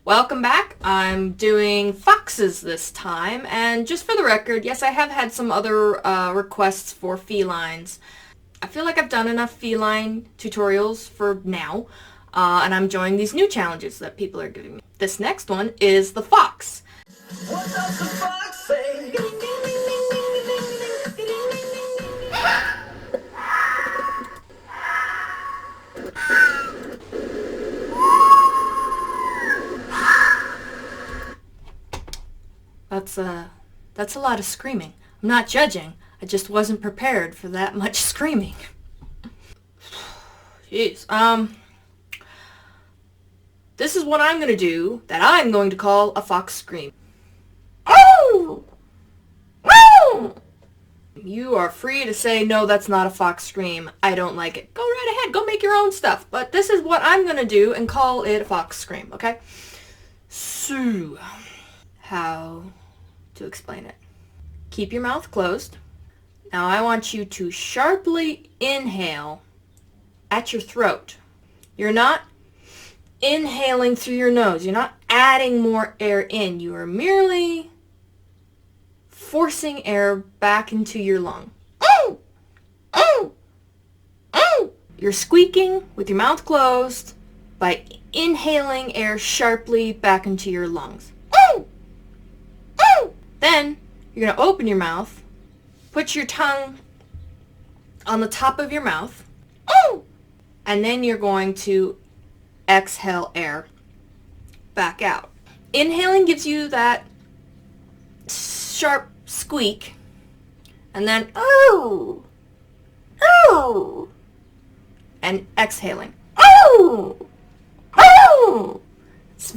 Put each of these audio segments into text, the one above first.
Welcome back. I'm doing foxes this time, and just for the record, yes, I have had some other requests for felines. I feel like I've done enough feline tutorials for now, and I'm enjoying these new challenges that people are giving me. This next one is the fox. What does the fox say? That's a lot of screaming. I'm not judging. I just wasn't prepared for that much screaming. Jeez. This is what I'm gonna do that I'm going to call a fox scream. Oh! Oh! You are free to say, no, that's not a fox scream. I don't like it. Go right ahead. Go make your own stuff. But this is what I'm gonna do and call it a fox scream, okay? So, how to explain it. Keep your mouth closed. Now I want you to sharply inhale at your throat. You're not inhaling through your nose. You're not adding more air in. You are merely forcing air back into your lung. Oh! Oh! Oh! You're squeaking with your mouth closed by inhaling air sharply back into your lungs. Oh! Oh! Then you're going to open your mouth, put your tongue on the top of your mouth, oh! And then you're going to exhale air back out. Inhaling gives you that sharp squeak, and then oh! Oh! And exhaling. Oh! Oh! It's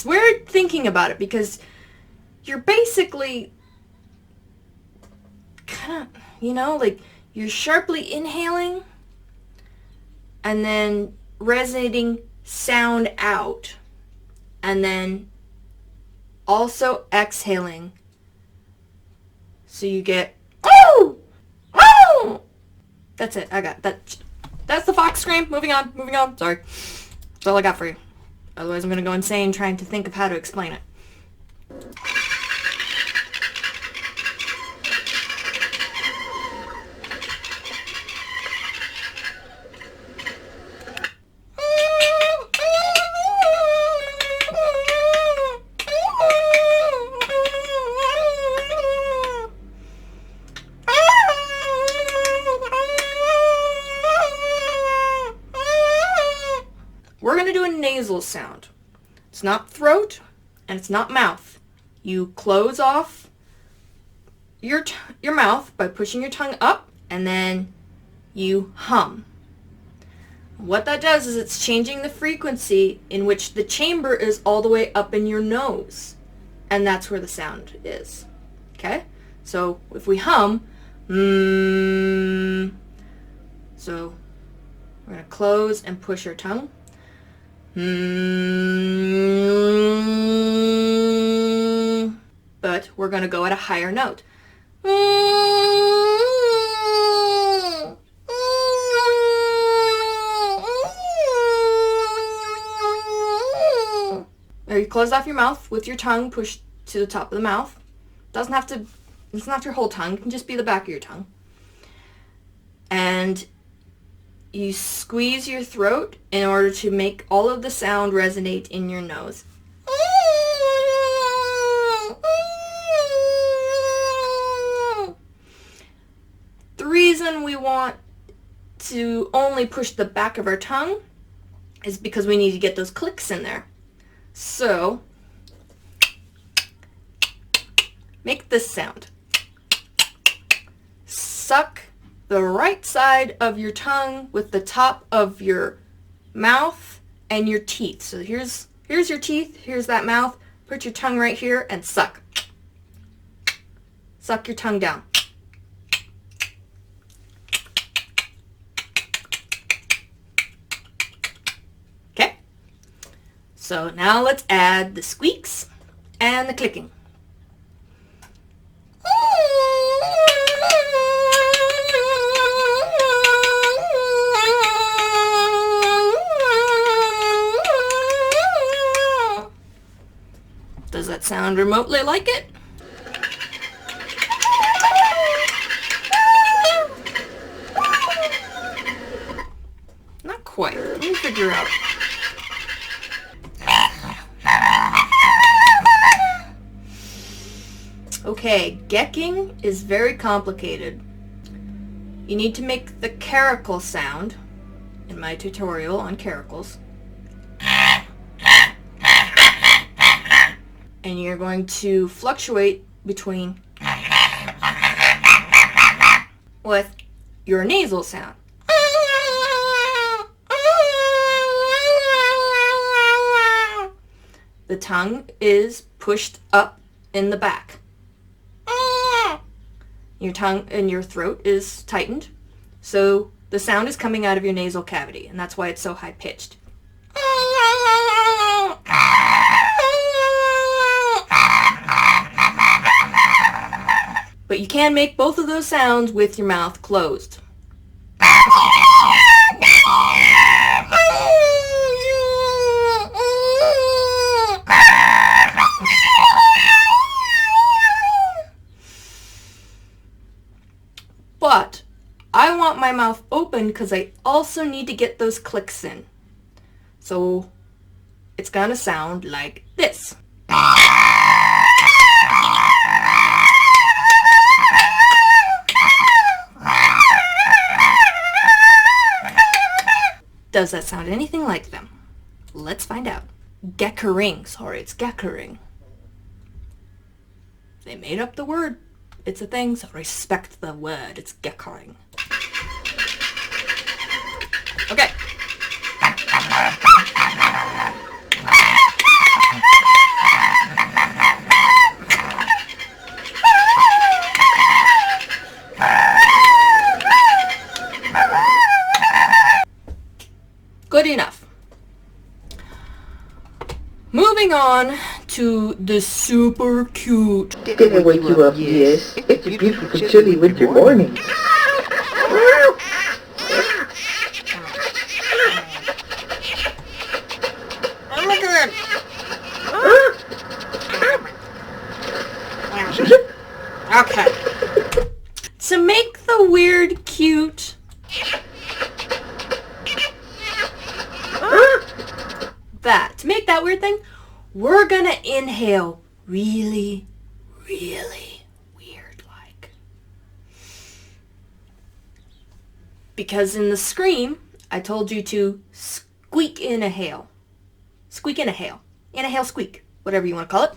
weird thinking about it because you're basically kind of, like you're sharply inhaling and then resonating sound out and then also exhaling. So you get, oh! Oh! That's it. I got that. That's the fox scream. Moving on. Sorry. That's all I got for you. Otherwise I'm going to go insane trying to think of how to explain it. We're going to do a nasal sound. It's not throat and it's not mouth. You close off your mouth by pushing your tongue up and then you hum. What that does is it's changing the frequency in which the chamber is all the way up in your nose. And that's where the sound is. Okay? So if we hum, so we're going to close and push our tongue. But we're going to go at a higher note. You close off your mouth with your tongue pushed to the top of the mouth. It's not your whole tongue. It can just be the back of your tongue. And you squeeze your throat in order to make all of the sound resonate in your nose. The reason we want to only push the back of our tongue is because we need to get those clicks in there. So, make this sound. Suck the right side of your tongue with the top of your mouth and your teeth. So here's your teeth, here's that mouth. Put your tongue right here and suck. Suck your tongue down. Okay? So now let's add the squeaks and the clicking. sound remotely like it? Not quite. Let me figure out. Okay, gecking is very complicated. You need to make the caracal sound in my tutorial on caracals. And you're going to fluctuate between with your nasal sound. The tongue is pushed up in the back. Your tongue and your throat is tightened, so the sound is coming out of your nasal cavity, and that's why it's so high-pitched. But you can make both of those sounds with your mouth closed. But I want my mouth open because I also need to get those clicks in. So it's gonna sound like this. Does that sound anything like them? Let's find out. Geckering. Sorry, it's geckering. They made up the word. It's a thing, so respect the word. It's geckering. Okay. Good enough. Moving on to the super cute. Did I wake you up? Yes. It's a beautiful chilly winter morning. Okay. To make the weird cute to make that weird thing, we're gonna inhale really, really weird like. Because in the scream, I told you to squeak in a hail. Squeak in a hail. Inhale, squeak. Whatever you want to call it.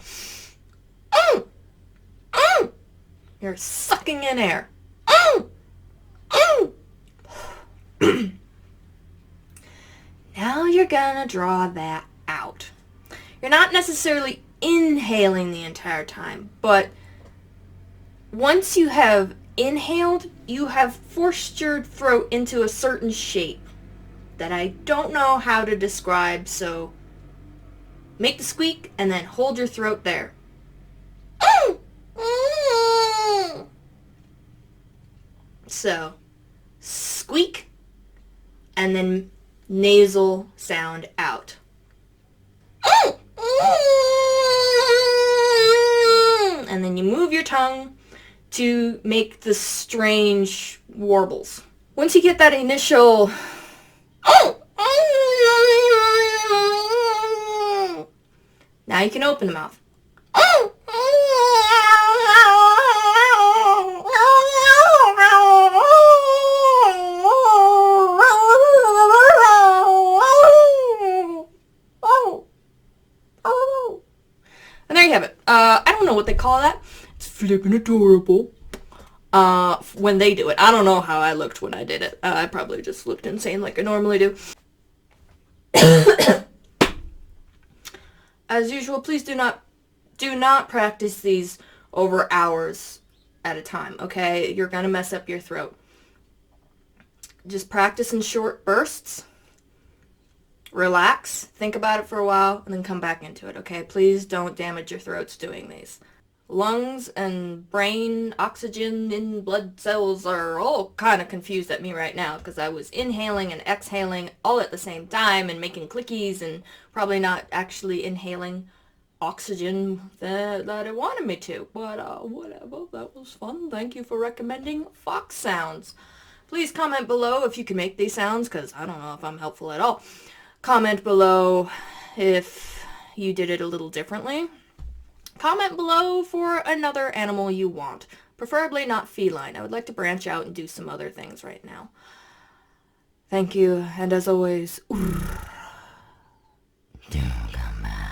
You're sucking in air. Now you're gonna draw that out. You're not necessarily inhaling the entire time, but once you have inhaled, you have forced your throat into a certain shape that I don't know how to describe, so make the squeak and then hold your throat there. So, squeak and then nasal sound out. And then you move your tongue to make the strange warbles. Once you get that initial now you can open the mouth. And there you have it. I don't know what they call that. It's flippin' adorable. When they do it. I don't know how I looked when I did it. I probably just looked insane like I normally do. As usual, please do not practice these over hours at a time, okay? You're gonna mess up your throat. Just practice in short bursts. Relax, think about it for a while, and then come back into it, okay? Please don't damage your throats doing these. Lungs and brain, oxygen in blood cells are all kind of confused at me right now because I was inhaling and exhaling all at the same time and making clickies and probably not actually inhaling oxygen that it wanted me to. But whatever, that was fun. Thank you for recommending fox sounds. Please comment below if you can make these sounds, because I don't know if I'm helpful at all. Comment below if you did it a little differently. Comment below for another animal you want. Preferably not feline. I would like to branch out and do some other things right now. Thank you, and as always, do come back.